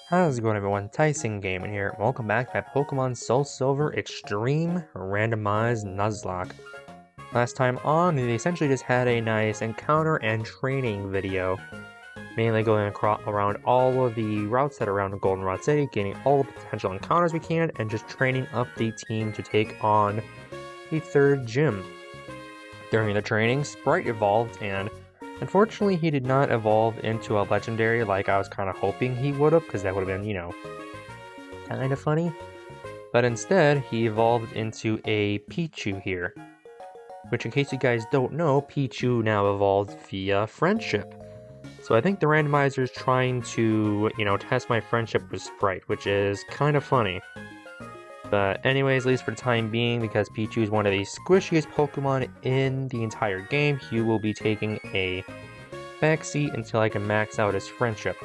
How's it going, everyone? Tyson Gaming here. Welcome back to Pokemon Soul Silver Extreme Randomized Nuzlocke. Last time on, they essentially just had a nice encounter and training video, mainly going around all of the routes that are around Goldenrod City, gaining all the potential encounters we can, and just training up the team to take on the third gym. During the training, Sprite evolved, and unfortunately, he did not evolve into a legendary like I was kind of hoping he would have, because that would have been, kind of funny. But instead, he evolved into a Pichu here. Which, in case you guys don't know, Pichu now evolved via friendship. So I think the randomizer is trying to, test my friendship with Sprite, which is kind of funny. But anyways, at least for the time being, because Pichu is one of the squishiest Pokemon in the entire game, he will be taking a backseat until I can max out his friendship.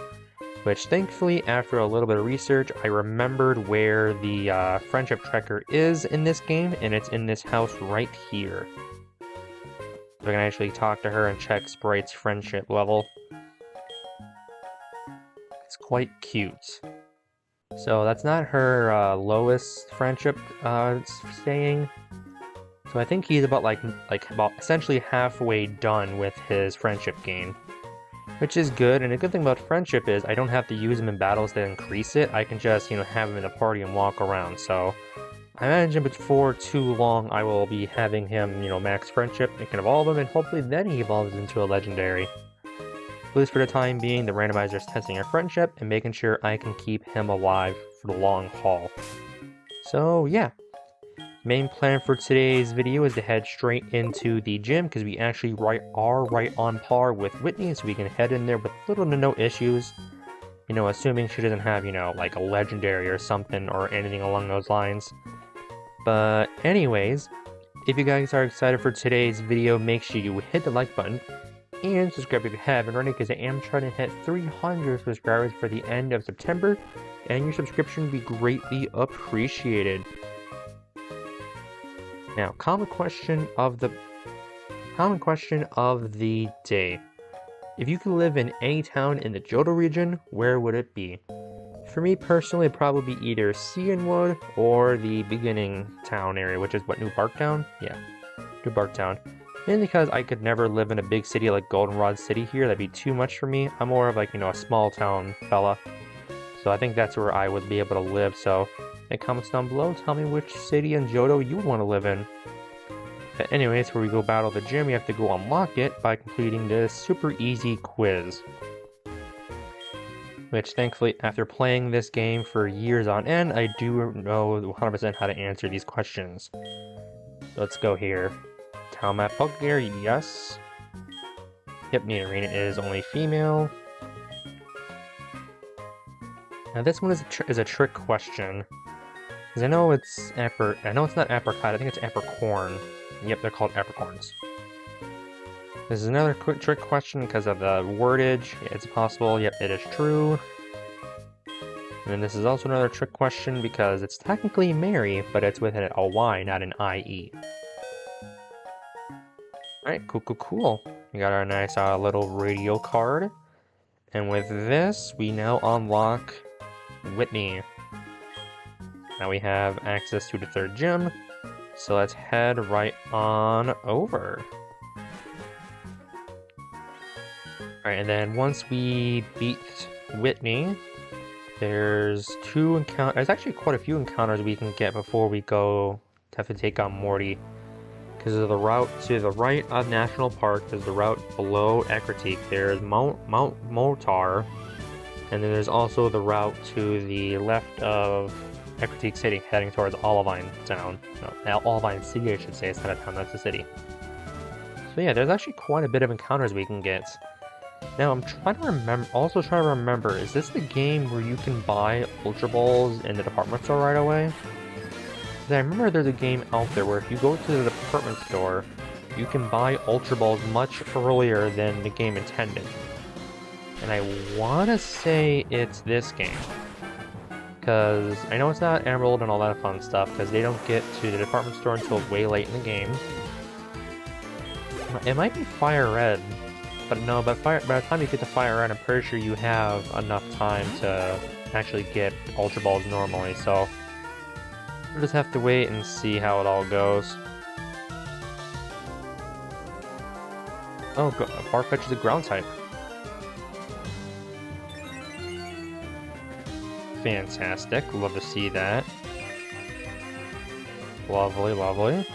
Which thankfully, after a little bit of research, I remembered where the friendship tracker is in this game, and it's in this house right here. So I can actually talk to her and check Sprite's friendship level. It's quite cute. So that's not her lowest friendship staying. So I think he's about about essentially halfway done with his friendship gain, which is good. And a good thing about friendship is I don't have to use him in battles to increase it. I can just have him in a party and walk around. So I imagine before too long I will be having him max friendship and can evolve him, and hopefully then he evolves into a legendary. At least for the time being, the randomizer is testing our friendship and making sure I can keep him alive for the long haul. So yeah, main plan for today's video is to head straight into the gym, because we actually are right on par with Whitney, so we can head in there with little to no issues. Assuming she doesn't have, like a legendary or something or anything along those lines. But anyways, if you guys are excited for today's video, make sure you hit the like button and subscribe if you haven't already, because I am trying to hit 300 subscribers for the end of September, and your subscription would be greatly appreciated. Now, common question of the day. If you could live in any town in the Johto region, where would it be? For me personally, it'd probably be either Cianwood or the beginning town area, which is what, New Barktown? Yeah, New Barktown. Mainly because I could never live in a big city like Goldenrod City here. That'd be too much for me. I'm more of a small town fella. So I think that's where I would be able to live. So in the comments down below, tell me which city in Johto you would want to live in. But anyways, before we go battle the gym, we have to go unlock it by completing this super easy quiz. Which thankfully, after playing this game for years on end, I do know 100% how to answer these questions. Let's go here. Town map Pokegear, yes. Yep, Need Arena is only female. Now this one is a trick question, because I know it's not apricot. I think it's apricorn. Yep, they're called apricorns. This is another quick trick question because of the wordage. It's possible. Yep, it is true. And then this is also another trick question because it's technically Mary, but it's with a Y, not an IE. Alright, cool. We got our nice little radio card. And with this, we now unlock Whitney. Now we have access to the third gym, so let's head right on over. Alright, and then once we beat Whitney, there's actually quite a few encounters we can get before we go to have to take on Morty. Because of the route to the right of National Park, there's the route below Ecruteak, there's Mount Motar, and then there's also the route to the left of Ecruteak City, heading towards Olivine Town. No, Olivine City, I should say, instead of town, that's the city. So yeah, there's actually quite a bit of encounters we can get. Now, I'm trying to remember, is this the game where you can buy Ultra Balls in the department store right away? I remember there's a game out there where if you go to the department store, you can buy Ultra Balls much earlier than the game intended. And I want to say it's this game. Because I know it's not Emerald and all that fun stuff, because they don't get to the department store until way late in the game. It might be Fire Red, but no, by the time you get to Fire Red, I'm pretty sure you have enough time to actually get Ultra Balls normally, so we'll just have to wait and see how it all goes. Oh, Farfetch is a ground type. Fantastic, love to see that. Lovely, lovely.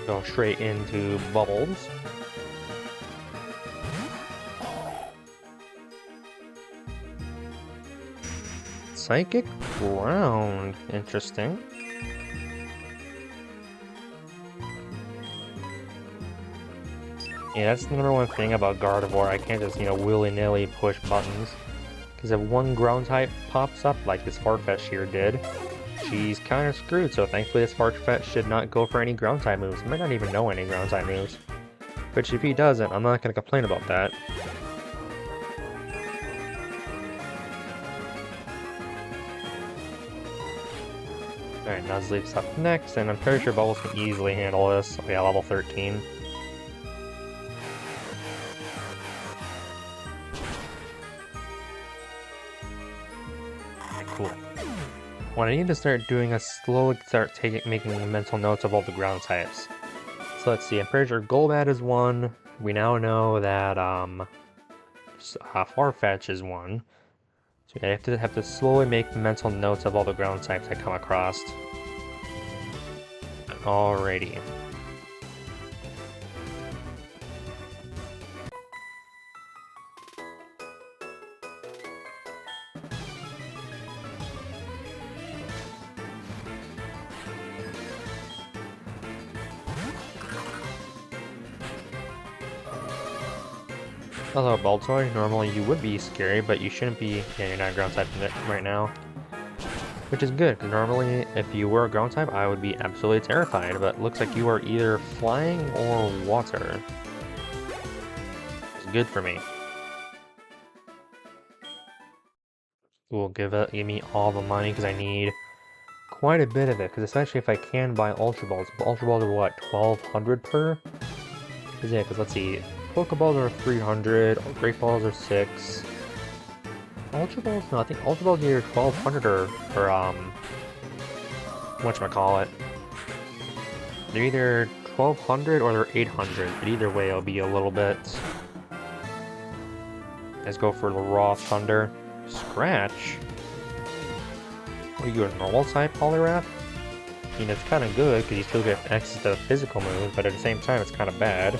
Go straight into Bubbles. Psychic Ground, interesting. Yeah, that's the number one thing about Gardevoir. I can't just, willy-nilly push buttons. Because if one ground type pops up, like this Farfetch here did, she's kind of screwed. So thankfully this Farfetch should not go for any ground type moves. He might not even know any ground type moves. Which if he doesn't, I'm not going to complain about that. Alright, Nuzleaf's up next, and I'm pretty sure Bubbles can easily handle this. Oh yeah, level 13. Okay, cool. What I need to start doing is slowly start making mental notes of all the ground types. So let's see, I'm pretty sure Golbat is one. We now know that Farfetch is one. So I have to slowly make mental notes of all the ground types I come across. Alrighty. Hello, Baltoy. Normally you would be scary, but you shouldn't be. Yeah, you're not a ground type right now. Which is good, because normally if you were a ground type, I would be absolutely terrified, but looks like you are either flying or water. It's good for me. Will give me all the money, because I need quite a bit of it, because especially if I can buy Ultra Balls. Ultra Balls are what, 1200 per? Is it? Because let's see. Pokeballs are 300, Great Balls are 6. Ultra Balls? No, I think Ultra Balls are either 1200 or whatchamacallit. They're either 1200 or they're 800, but either way it'll be a little bit. Let's go for the Raw Thunder. Scratch? What are you, a normal type Poliwrath? I mean, it's kind of good because you still get access to physical moves, but at the same time it's kind of bad.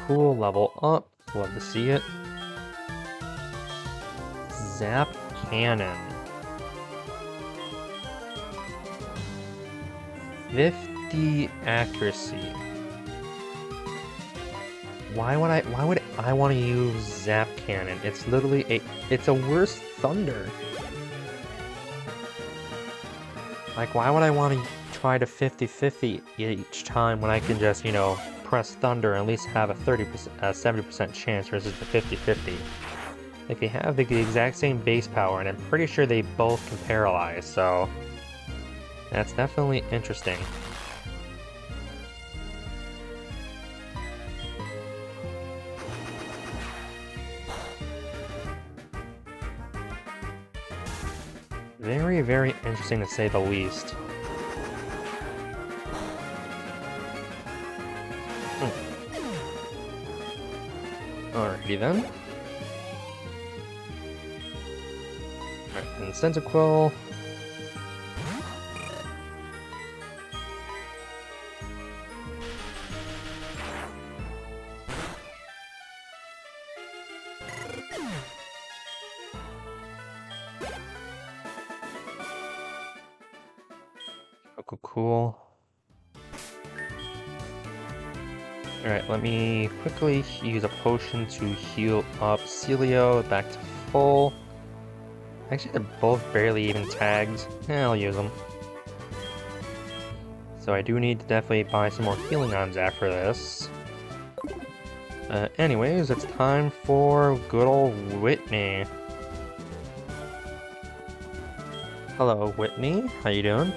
Cool, level up. Love to see it. Zap Cannon. 50 accuracy. Why would I want to use Zap Cannon? It's literally it's a worse Thunder. Like, why would I want to try to 50-50 each time when I can just, press Thunder and at least have a 70% chance versus the 50-50. Like, they have the exact same base power, and I'm pretty sure they both can paralyze, so that's definitely interesting. Very, very interesting to say the least. Alrighty then. Alright, and Centiquil. Cool. Alright, let me quickly use a potion to heal up Celio back to full. Actually, they're both barely even tagged. I'll use them. So I do need to definitely buy some more healing items after this. Anyways, it's time for good old Whitney. Hello, Whitney. How you doing?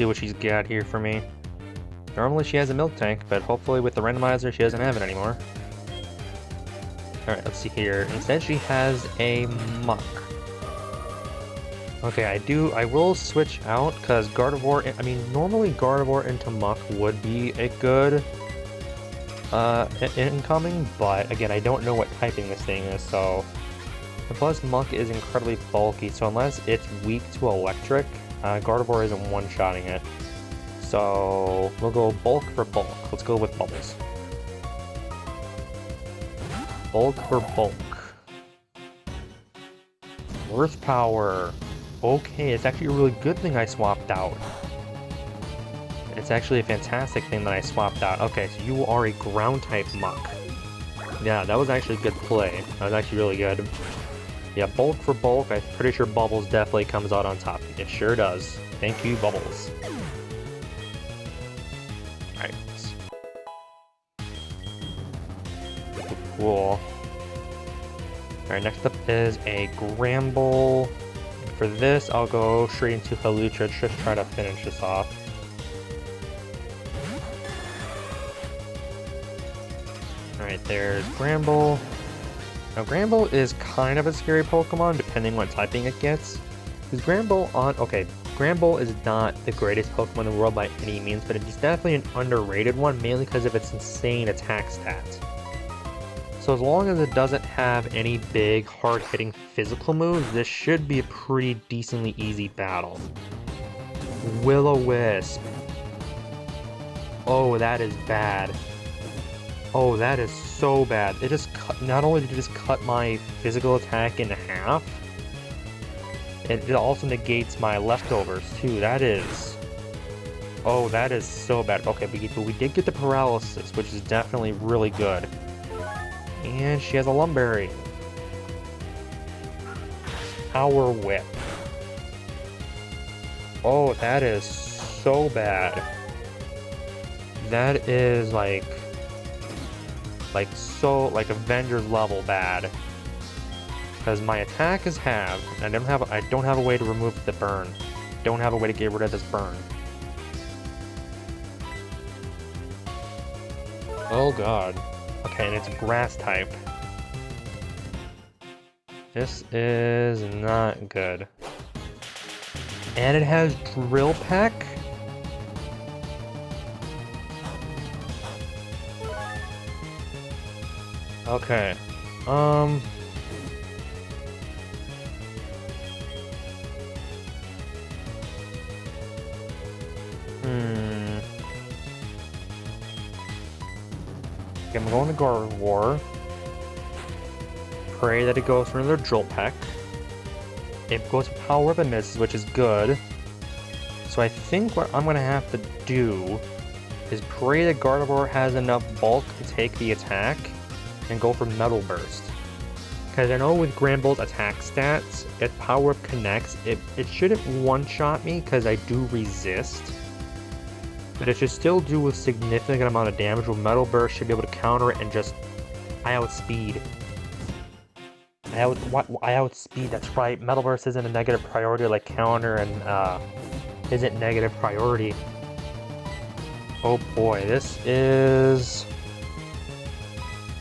see what she's got here for me. Normally she has a milk tank, but hopefully with the randomizer she doesn't have it anymore. Alright, let's see here. Instead she has a muck. Okay, I will switch out, because Gardevoir, I mean, normally Gardevoir into muck would be a good incoming, but again, I don't know what typing this thing is, so... And plus, muck is incredibly bulky, so unless it's weak to electric, Gardevoir isn't one-shotting it. So, we'll go bulk for bulk. Let's go with bubbles. Bulk for bulk. Earth power. Okay, it's actually a really good thing I swapped out. It's actually a fantastic thing that I swapped out. Okay, so you are a ground-type muck. Yeah, that was actually a good play. That was actually really good. Yeah, bulk for bulk, I'm pretty sure Bubbles definitely comes out on top. It sure does. Thank you, Bubbles. Alright. Cool. Alright, next up is a Gramble. For this, I'll go straight into Hawlucha, just try to finish this off. Alright, there's Gramble. Now, Gramble is kind of a scary Pokemon, depending what typing it gets. Because Gramble is not the greatest Pokemon in the world by any means, but it's definitely an underrated one, mainly because of its insane attack stat. So as long as it doesn't have any big, hard-hitting physical moves, this should be a pretty decently easy battle. Will-O-Wisp. Oh, that is bad. Oh, that is so bad. It just not only did it just cut my physical attack in half, it also negates my leftovers too. That is... Oh, that is so bad. Okay, but we did get the paralysis, which is definitely really good. And she has a Lumberry. Power Whip. Oh, that is so bad. That is like Avengers level bad. Because my attack is halved, and I don't have a way to remove the burn. Don't have a way to get rid of this burn. Oh god. Okay, and it's grass type. This is not good. And it has Drill Peck? Okay. Okay, I'm going to Gardevoir. Pray that it goes for another Drill Peck. It goes for Power Up and misses, which is good. So I think what I'm going to have to do is pray that Gardevoir has enough bulk to take the attack and go for Metal Burst. Because I know with Gramble's attack stats, if Power Up connects, it shouldn't one-shot me because I do resist. But it should still do a significant amount of damage. With Metal Burst, should be able to counter it and just... I outspeed. I outspeed, that's right. Metal Burst isn't a negative priority like counter and isn't negative priority. Oh boy, this is...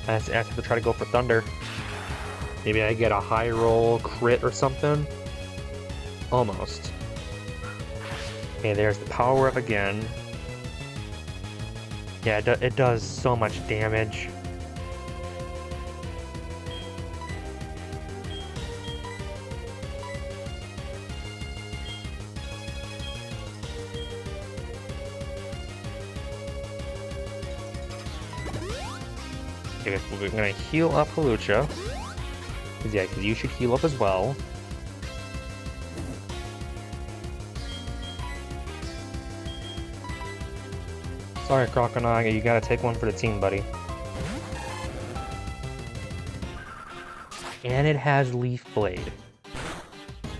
I have to try to go for Thunder. Maybe I get a high roll crit or something. Almost. Okay, there's the Power Up again. Yeah, it does so much damage. Okay, we're gonna heal up Hawlucha. Yeah, because you should heal up as well. Sorry, Croconaw, you gotta take one for the team, buddy. And it has Leaf Blade.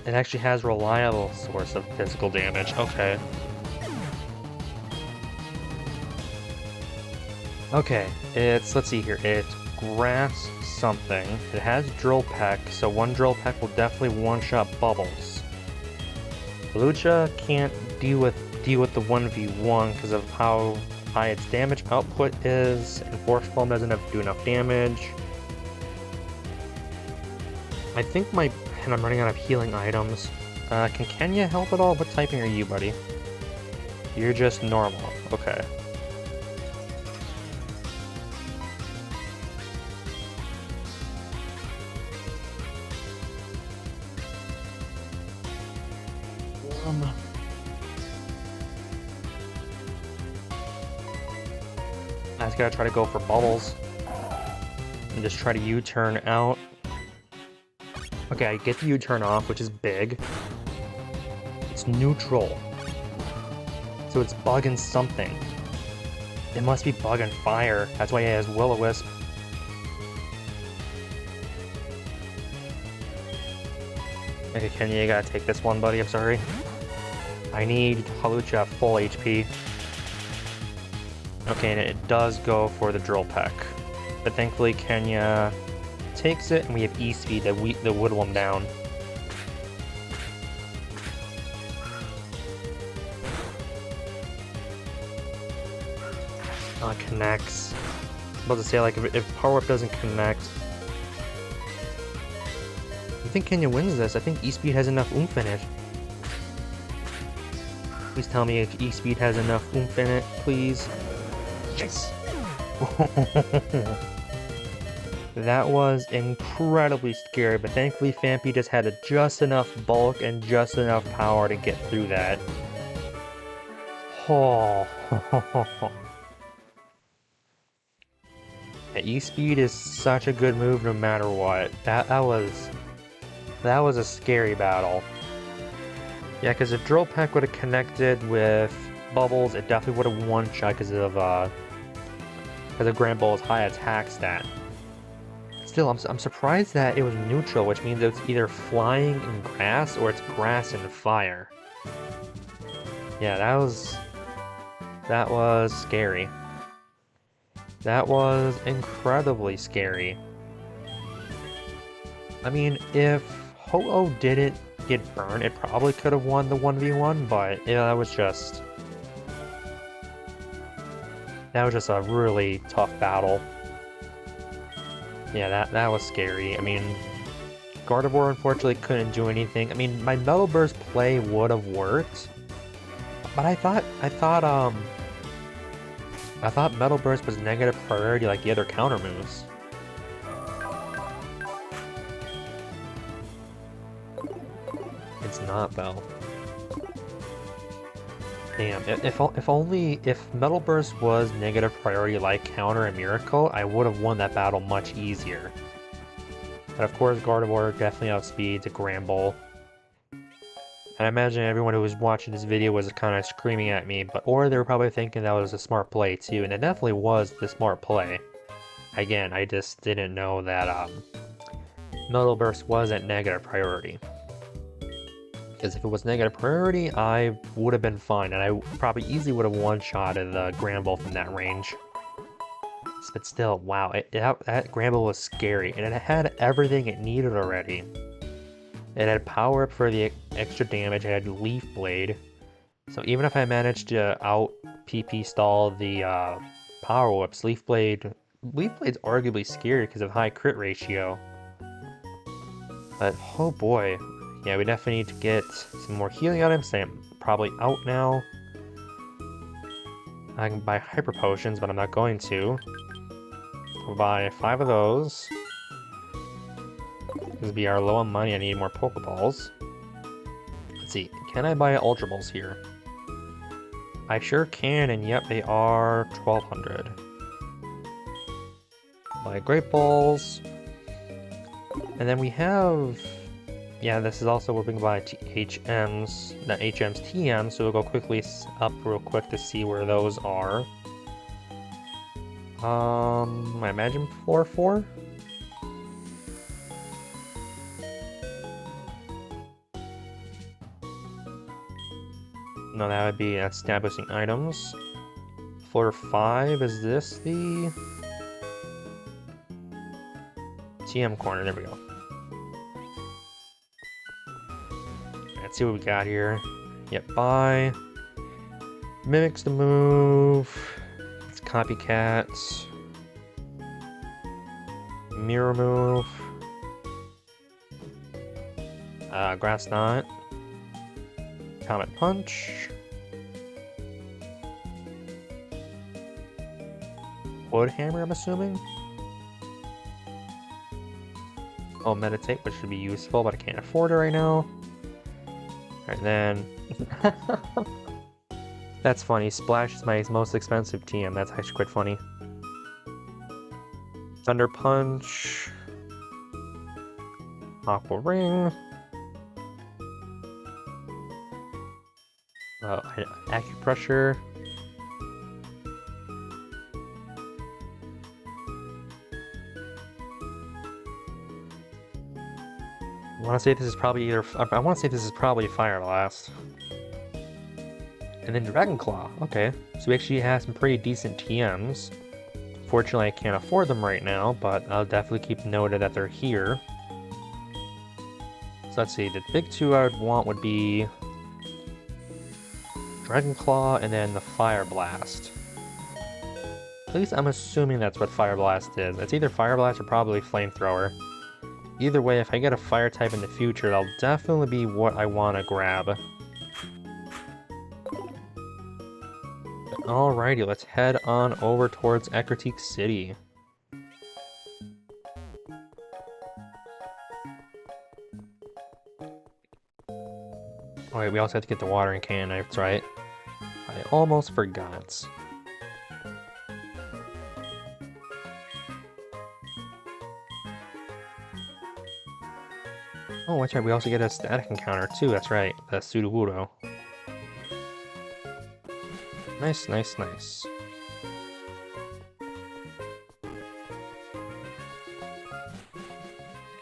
It actually has reliable source of physical damage. Okay. Okay, let's see here, it's Grass something. It has Drill Peck, so one Drill Peck will definitely one-shot Bubbles. Hawlucha can't deal with deal with the 1v1 because of how high its damage output is, and Force Palm doesn't have to do enough damage. I think and I'm running out of healing items. Can Kenya help at all? What typing are you, buddy? You're just normal. Okay. I just gotta try to go for bubbles and just try to U-turn out. Okay, I get the U-turn off, which is big. It's neutral. So it's bugging something. It must be bugging fire. That's why it has Will-O-Wisp. Okay, Kenya, you gotta take this one, buddy. I'm sorry. I need Hawlucha at full HP. Okay, and it does go for the Drill Peck. But thankfully, Kenya takes it, and we have E-Speed that whittle him down. Connects. I'm about to say, like, if Power Whip doesn't connect... I think Kenya wins this. I think E-Speed has enough oomph in it. Please tell me if E-Speed has enough oomph in it, please. Yes! That was incredibly scary, but thankfully Phanpy just had just enough bulk and just enough power to get through that. Oh. E-Speed is such a good move no matter what. That was a scary battle. Yeah, because if Drill Peck would have connected with Bubbles, it definitely would have one-shot because of Granbull's high attack stat. Still, I'm surprised that it was neutral, which means it's either flying in grass or it's grass and fire. Yeah, that was scary. That was incredibly scary. I mean, if Ho-Oh didn't get burned, it probably could have won the 1v1, but yeah, that was just a really tough battle. Yeah, that was scary. I mean, Gardevoir unfortunately couldn't do anything. I mean, my Metal Burst play would have worked, but I thought Metal Burst was negative priority like the other counter moves. It's not, though. Damn, if Metal Burst was negative priority like Counter and Miracle, I would have won that battle much easier. But of course, Gardevoir definitely outspeeds a Granbull. And I imagine everyone who was watching this video was kind of screaming at me, or they were probably thinking that was a smart play too, and it definitely was the smart play. Again, I just didn't know that Metal Burst was at negative priority. Because if it was negative priority, I would have been fine, and I probably easily would have one-shotted the Granbull from that range. But still, wow, that Granbull was scary, and it had everything it needed already. It had Power Up for the extra damage, it had Leaf Blade. So even if I managed to out PP stall the Power Whips, Leaf Blade's arguably scary because of high crit ratio. But oh boy. Yeah, we definitely need to get some more healing items. I'm probably out now. I can buy Hyper Potions, but I'm not going to. We'll buy 5 of those. This will be our low on money. I need more Pokeballs. Let's see. Can I buy Ultra Balls here? I sure can, and yep, they are 1,200. Buy Great Balls. And then we have... Yeah, this is also where we can buy HMs, not HMs, TMs, so we'll go quickly up real quick to see where those are. I imagine floor 4? No, that would be stat boosting items. Floor 5, is this the TM corner? There we go. Let's see what we got here. Yep, buy. Mimics the move. It's copycats. Mirror move. Grass knot. Comet punch. Wood hammer, I'm assuming. Oh, meditate, which should be useful, but I can't afford it right now. And then that's funny. Splash is my most expensive TM. That's actually quite funny. Thunder punch. Aqua ring. Acupressure. I want to say this is probably I want to say this is probably Fire Blast. And then Dragon Claw. Okay, so we actually have some pretty decent TMs. Fortunately, I can't afford them right now, but I'll definitely keep noted that they're here. So let's see, the big two I would want would be Dragon Claw and then the Fire Blast. At least I'm assuming that's what Fire Blast is. It's either Fire Blast or probably Flamethrower. Either way, if I get a fire type in the future, that'll definitely be what I want to grab. Alrighty, let's head on over towards Ecruteak City. Oh wait, we also have to get the watering can, that's right. I almost forgot. Oh, that's right, we also get a static encounter too, that's right, the Sudowoodo. Nice, nice, nice.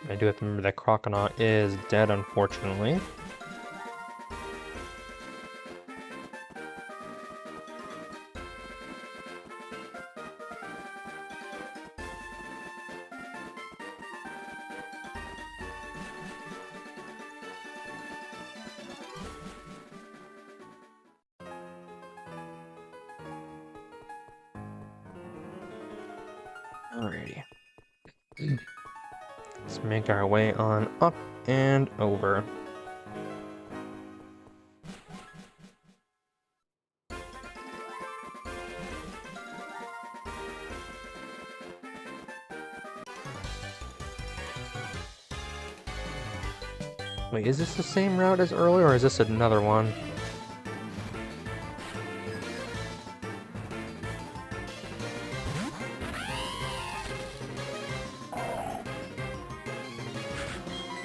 I do have to remember that Croconaut is dead, unfortunately. Alrighty. Let's make our way on up and over. Wait, is this the same route as earlier, or is this another one?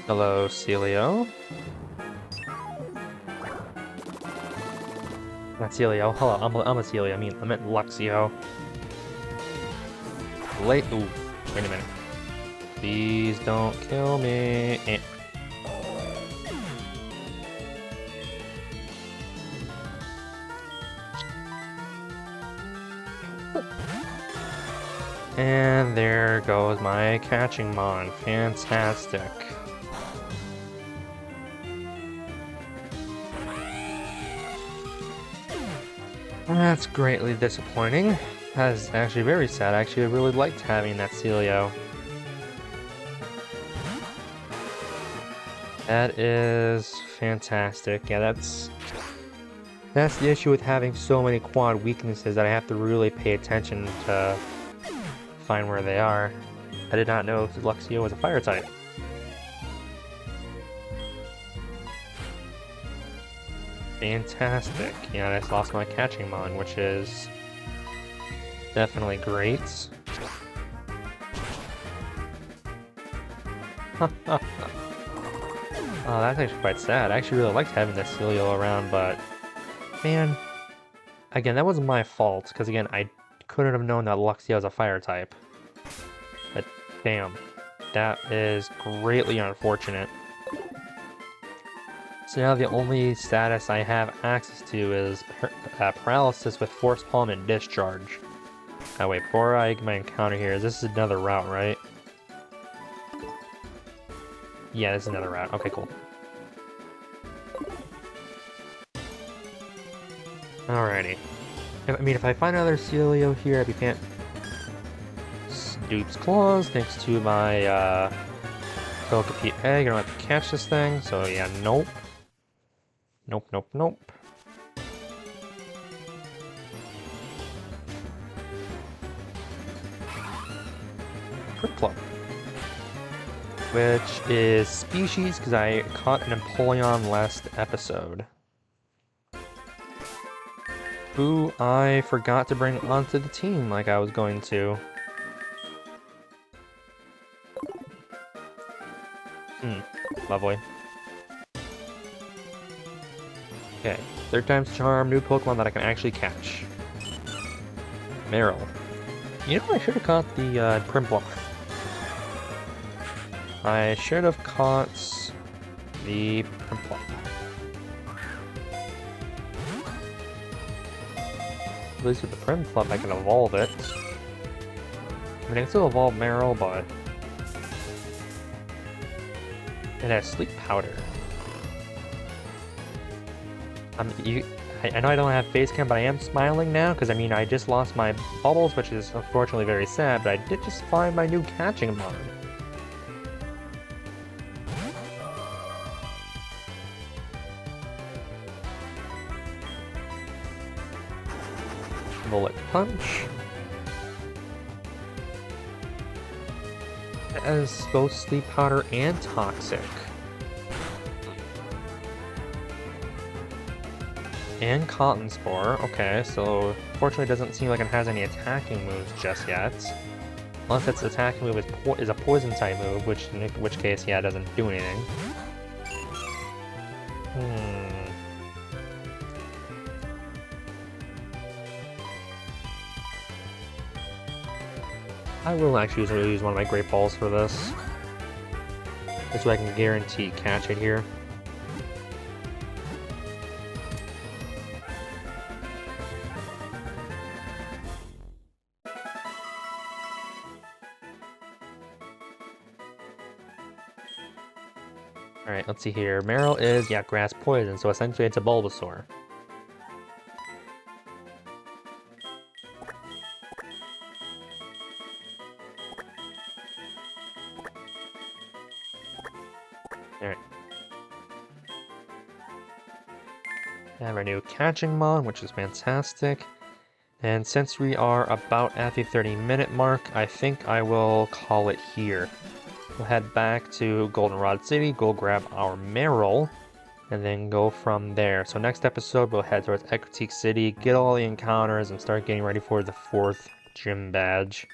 Hello, Celio. Not Celio. Hello, I'm a Celio. I meant Luxio. Ooh, wait a minute. Please don't kill me. And there goes my catching mon. Fantastic. That's greatly disappointing. That is actually very sad. Actually, I really liked having that Celio. That is fantastic. Yeah, that's the issue with having so many quad weaknesses that I have to really pay attention to find where they are. I did not know Luxio was a fire type. Fantastic. Yeah, I just lost my catching mon, which is definitely great. Oh, that's actually quite sad. I actually really liked having that Celio around, but man, again, that wasn't my fault, because again, I couldn't have known that Luxio is a fire type. But damn, that is greatly unfortunate. So now the only status I have access to is paralysis with force palm and discharge. Oh wait, before I get my encounter here, this is another route, right? Yeah, this is another route. Okay, cool. Alrighty. I mean, if I find another Celio here, I'd be fan. Dupe's Claws, thanks to my, Telepathy Egg. I don't have to catch this thing, so yeah, nope. Nope, nope, nope. Club, which is species because I caught an Empoleon last episode, who I forgot to bring onto the team like I was going to. Lovely. Okay, third time's charm, new Pokemon that I can actually catch. Meryl. You know, I should have caught the Primpluff. I should have caught the Primpluff. At least with the Primpluff, I can evolve it. I mean, I can still evolve Meryl, but it has Sleep Powder. I know I don't have face cam, but I am smiling now, because I mean, I just lost my bubbles, which is unfortunately very sad, but I did just find my new catching mod. Bullet Punch. It has both Sleep Powder and Toxic. And Cotton Spore. Okay, so fortunately it doesn't seem like it has any attacking moves just yet. Unless its attacking move is a poison type move, in which case, yeah, it doesn't do anything. I will actually use one of my Great Balls for this. Just so I can guarantee catch it here. Alright, let's see here. Meryl is, yeah, Grass Poison, so essentially it's a Bulbasaur. Alright. I have our new catching mod, which is fantastic. And since we are about at the 30-minute mark, I think I will call it here. We'll head back to Goldenrod City, go grab our Meryl, and then go from there. So next episode, we'll head towards Ecruteak City, get all the encounters, and start getting ready for the 4th gym badge.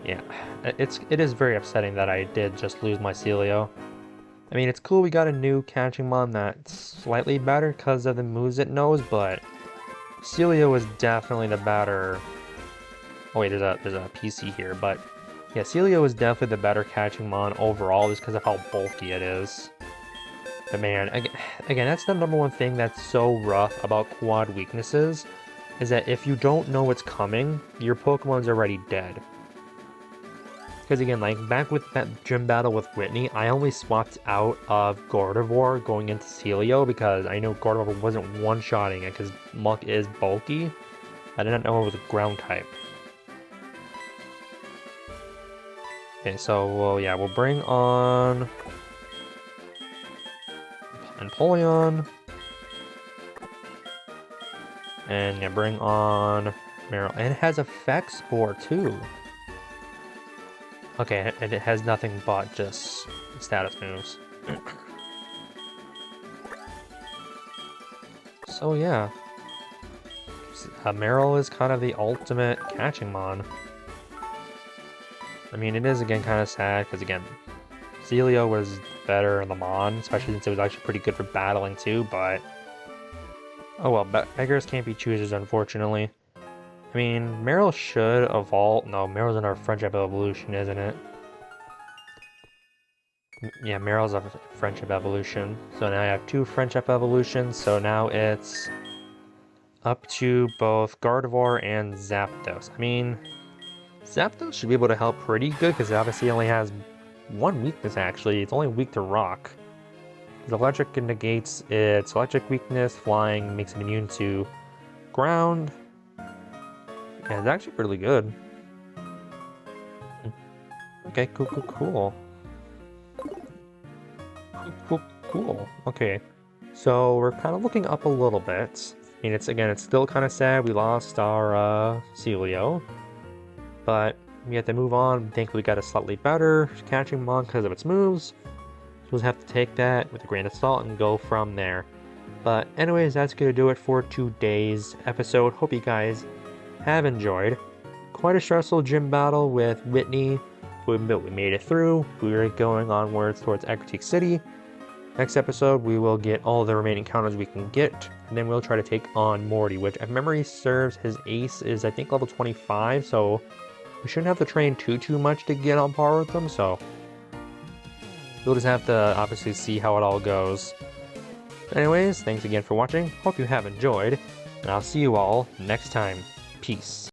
Yeah, it is very upsetting that I did just lose my Celio. I mean, it's cool we got a new catching mon that's slightly better because of the moves it knows, but Celio is definitely the better. Oh wait, there's a PC here, but yeah, Celio is definitely the better catching mon overall just because of how bulky it is. But man, again, that's the #1 thing that's so rough about quad weaknesses, is that if you don't know what's coming, your Pokemon's already dead. Because again, like back with that gym battle with Whitney, I only swapped out of Gardevoir going into Celio because I know Gardevoir wasn't one-shotting it because Muck is bulky. I didn't know it was a ground type. Okay, so we'll bring on Empoleon. And yeah, bring on Meryl. And it has Effect Spore too. Okay, and it has nothing but just status moves. So yeah. Meryl is kind of the ultimate catching mon. I mean, it is again kind of sad because again, Celio was better in the mon, especially since it was actually pretty good for battling too, but oh well, beggars can't be choosers, unfortunately. I mean, Meryl should evolve. No, Meryl's in our Friendship Evolution, isn't it? Yeah, Meryl's a Friendship Evolution. So now I have 2 Friendship Evolutions, so now it's up to both Gardevoir and Zapdos. I mean, Zapdos should be able to help pretty good because it obviously only has 1 weakness actually. It's only weak to Rock. His electric negates its electric weakness, flying makes it immune to ground. And it's actually really good. Okay, cool. Cool. Okay, so we're kind of looking up a little bit. I mean, it's still kind of sad we lost our Celio, but we have to move on. Thankfully, we got a slightly better catching mon because of its moves. So we'll have to take that with a grain of salt and go from there. But anyways, that's gonna do it for today's episode. Hope you guys have enjoyed. Quite a stressful gym battle with Whitney, but we made it through. We are going onwards towards Agritique City. Next episode, we will get all the remaining counters we can get, and then we'll try to take on Morty, which, if memory serves, his ace is, I think, level 25, so we shouldn't have to train too much to get on par with them, so we'll just have to obviously see how it all goes. Anyways, thanks again for watching, hope you have enjoyed, and I'll see you all next time. Peace.